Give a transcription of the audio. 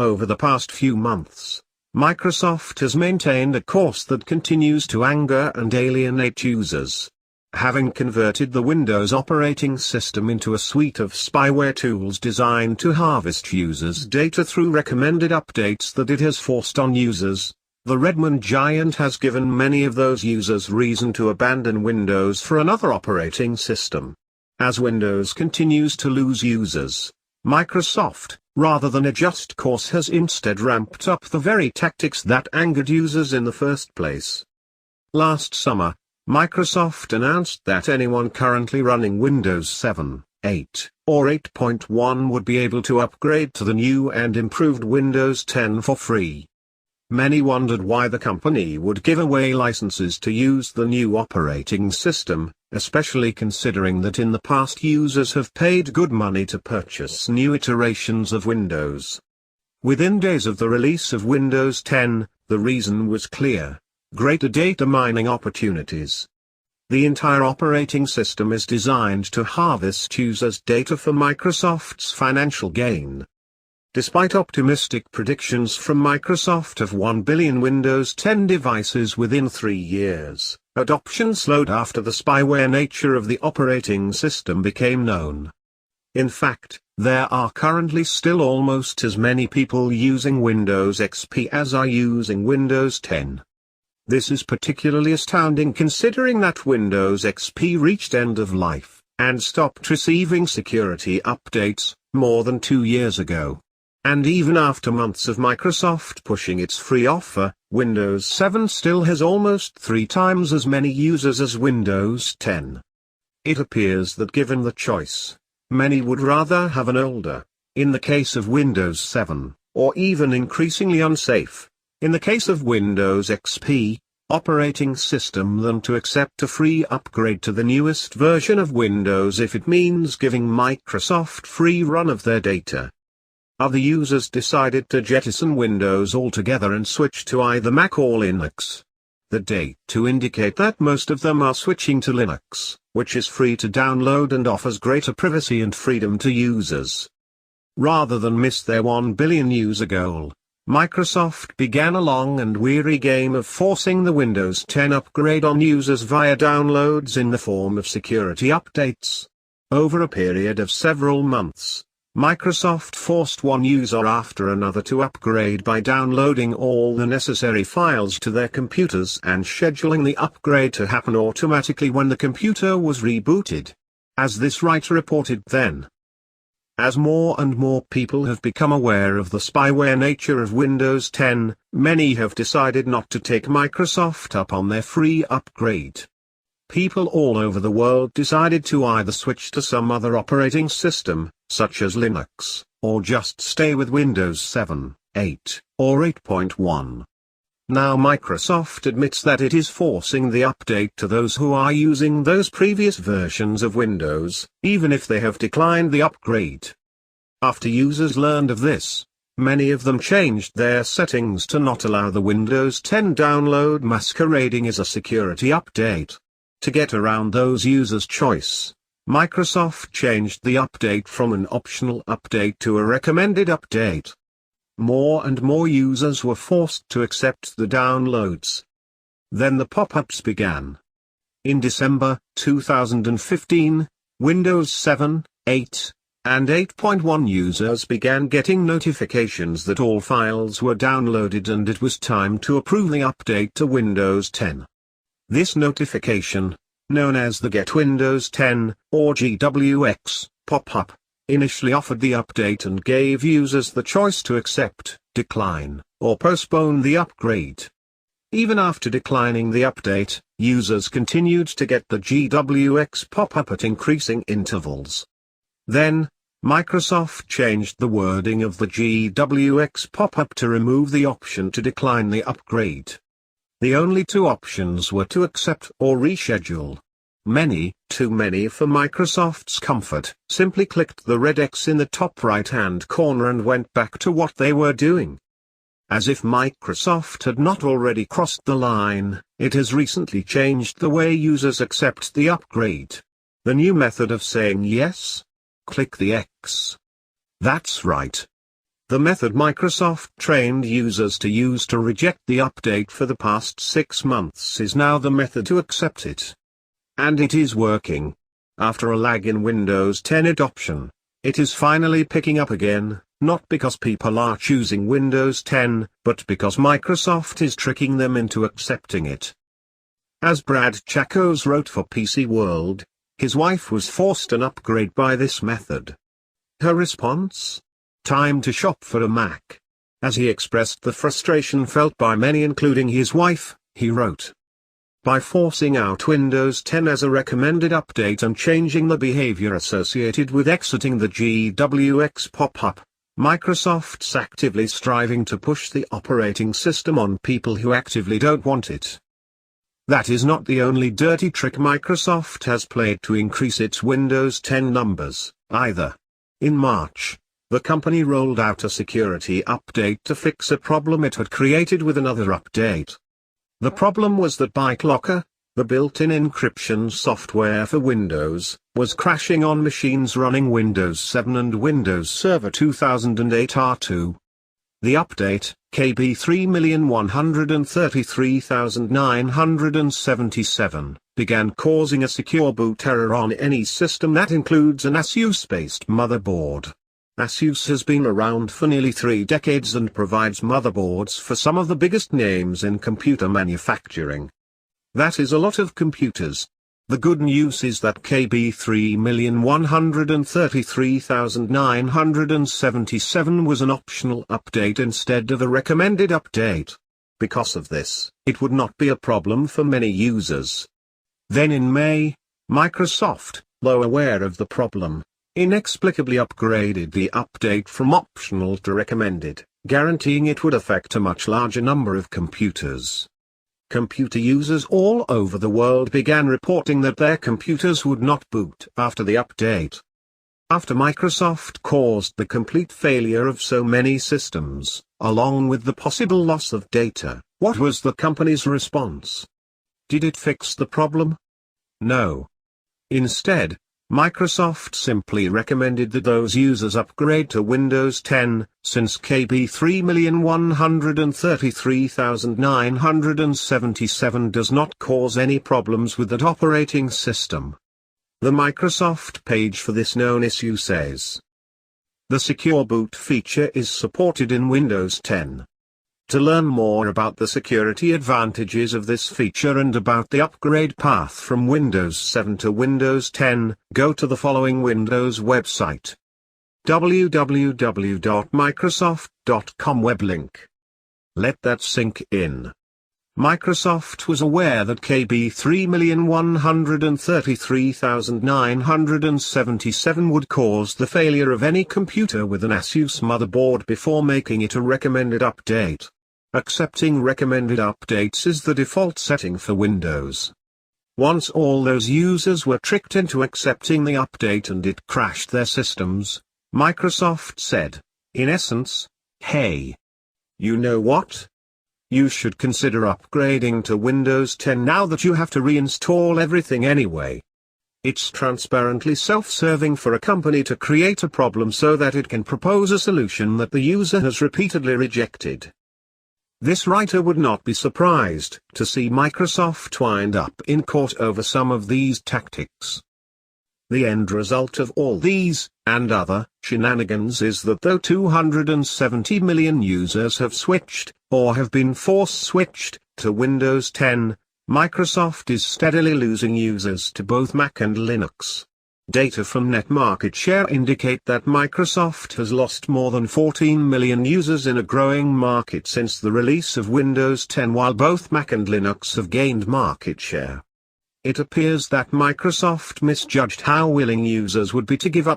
Over the past few months, Microsoft has maintained a course that continues to anger and alienate users. Having converted the Windows operating system into a suite of spyware tools designed to harvest users' data through recommended updates that it has forced on users, the Redmond giant has given many of those users reason to abandon Windows for another operating system. As Windows continues to lose users, Microsoft, rather than adjust course, has instead ramped up the very tactics that angered users in the first place. Last summer, Microsoft announced that anyone currently running Windows 7, 8, or 8.1 would be able to upgrade to the new and improved Windows 10 for free. Many wondered why the company would give away licenses to use the new operating system, especially considering that in the past users have paid good money to purchase new iterations of Windows. Within days of the release of Windows 10, the reason was clear: greater data mining opportunities. The entire operating system is designed to harvest users' data for Microsoft's financial gain. Despite optimistic predictions from Microsoft of 1 billion Windows 10 devices within 3 years, adoption slowed after the spyware nature of the operating system became known. In fact, there are currently still almost as many people using Windows XP as are using Windows 10. This is particularly astounding considering that Windows XP reached end of life, and stopped receiving security updates, more than 2 years ago. And even after months of Microsoft pushing its free offer, Windows 7 still has almost 3 times as many users as Windows 10. It appears that given the choice, many would rather have an older, in the case of Windows 7, or even increasingly unsafe, in the case of Windows XP, operating system than to accept a free upgrade to the newest version of Windows if it means giving Microsoft free run of their data. Other users decided to jettison Windows altogether and switch to either Mac or Linux. The data to indicate that most of them are switching to Linux, which is free to download and offers greater privacy and freedom to users. Rather than miss their 1 billion user goal, Microsoft began a long and weary game of forcing the Windows 10 upgrade on users via downloads in the form of security updates. Over a period of several months, Microsoft forced one user after another to upgrade by downloading all the necessary files to their computers and scheduling the upgrade to happen automatically when the computer was rebooted. As this writer reported then, as more and more people have become aware of the spyware nature of Windows 10, many have decided not to take Microsoft up on their free upgrade. People all over the world decided to either switch to some other operating system, such as Linux, or just stay with Windows 7, 8, or 8.1. Now Microsoft admits that it is forcing the update to those who are using those previous versions of Windows, even if they have declined the upgrade. After users learned of this, many of them changed their settings to not allow the Windows 10 download masquerading as a security update. To get around those users' choice, Microsoft changed the update from an optional update to a recommended update. More and more users were forced to accept the downloads. Then the pop-ups began. In December 2015, Windows 7, 8, and 8.1 users began getting notifications that all files were downloaded and it was time to approve the update to Windows 10. This notification, known as the Get Windows 10, or GWX, pop-up, initially offered the update and gave users the choice to accept, decline, or postpone the upgrade. Even after declining the update, users continued to get the GWX pop-up at increasing intervals. Then, Microsoft changed the wording of the GWX pop-up to remove the option to decline the upgrade. The only 2 options were to accept or reschedule. Many, too many for Microsoft's comfort, simply clicked the red X in the top right-hand corner and went back to what they were doing. As if Microsoft had not already crossed the line, it has recently changed the way users accept the upgrade. The new method of saying yes? Click the X. That's right. The method Microsoft trained users to use to reject the update for the past 6 months is now the method to accept it. And it is working. After a lag in Windows 10 adoption, it is finally picking up again, not because people are choosing Windows 10, but because Microsoft is tricking them into accepting it. As Brad Chacos wrote for PC World, his wife was forced an upgrade by this method. Her response? Time to shop for a Mac. As he expressed the frustration felt by many including his wife, he wrote, "By forcing out Windows 10 as a recommended update and changing the behavior associated with exiting the GWX pop-up, Microsoft's actively striving to push the operating system on people who actively don't want it." That is not the only dirty trick Microsoft has played to increase its Windows 10 numbers, either. In March, the company rolled out a security update to fix a problem it had created with another update. The problem was that BitLocker, the built-in encryption software for Windows, was crashing on machines running Windows 7 and Windows Server 2008 R2. The update, KB 3,133,977, began causing a secure boot error on any system that includes an ASUS-based motherboard. ASUS has been around for nearly 3 decades and provides motherboards for some of the biggest names in computer manufacturing. That is a lot of computers. The good news is that KB 3,133,977 was an optional update instead of a recommended update. Because of this, it would not be a problem for many users. Then in May, Microsoft, though aware of the problem, inexplicably upgraded the update from optional to recommended, guaranteeing it would affect a much larger number of computers. Computer users all over the world began reporting that their computers would not boot after the update. After Microsoft caused the complete failure of so many systems, along with the possible loss of data, what was the company's response? Did it fix the problem? No. Instead, Microsoft simply recommended that those users upgrade to Windows 10, since KB 3,133,977 does not cause any problems with that operating system. The Microsoft page for this known issue says, "The secure boot feature is supported in Windows 10. To learn more about the security advantages of this feature and about the upgrade path from Windows 7 to Windows 10, go to the following Windows website. www.microsoft.com web link." Let that sink in. Microsoft was aware that KB 3,133,977 would cause the failure of any computer with an ASUS motherboard before making it a recommended update. Accepting recommended updates is the default setting for Windows. Once all those users were tricked into accepting the update and it crashed their systems, Microsoft said, in essence, "Hey, you know what? You should consider upgrading to Windows 10 now that you have to reinstall everything anyway." It's transparently self-serving for a company to create a problem so that it can propose a solution that the user has repeatedly rejected. This writer would not be surprised to see Microsoft wind up in court over some of these tactics. The end result of all these, and other, shenanigans is that though 270 million users have switched, or have been force-switched, to Windows 10, Microsoft is steadily losing users to both Mac and Linux. Data from Net Market Share indicate that Microsoft has lost more than 14 million users in a growing market since the release of Windows 10, while both Mac and Linux have gained market share. It appears that Microsoft misjudged how willing users would be to give up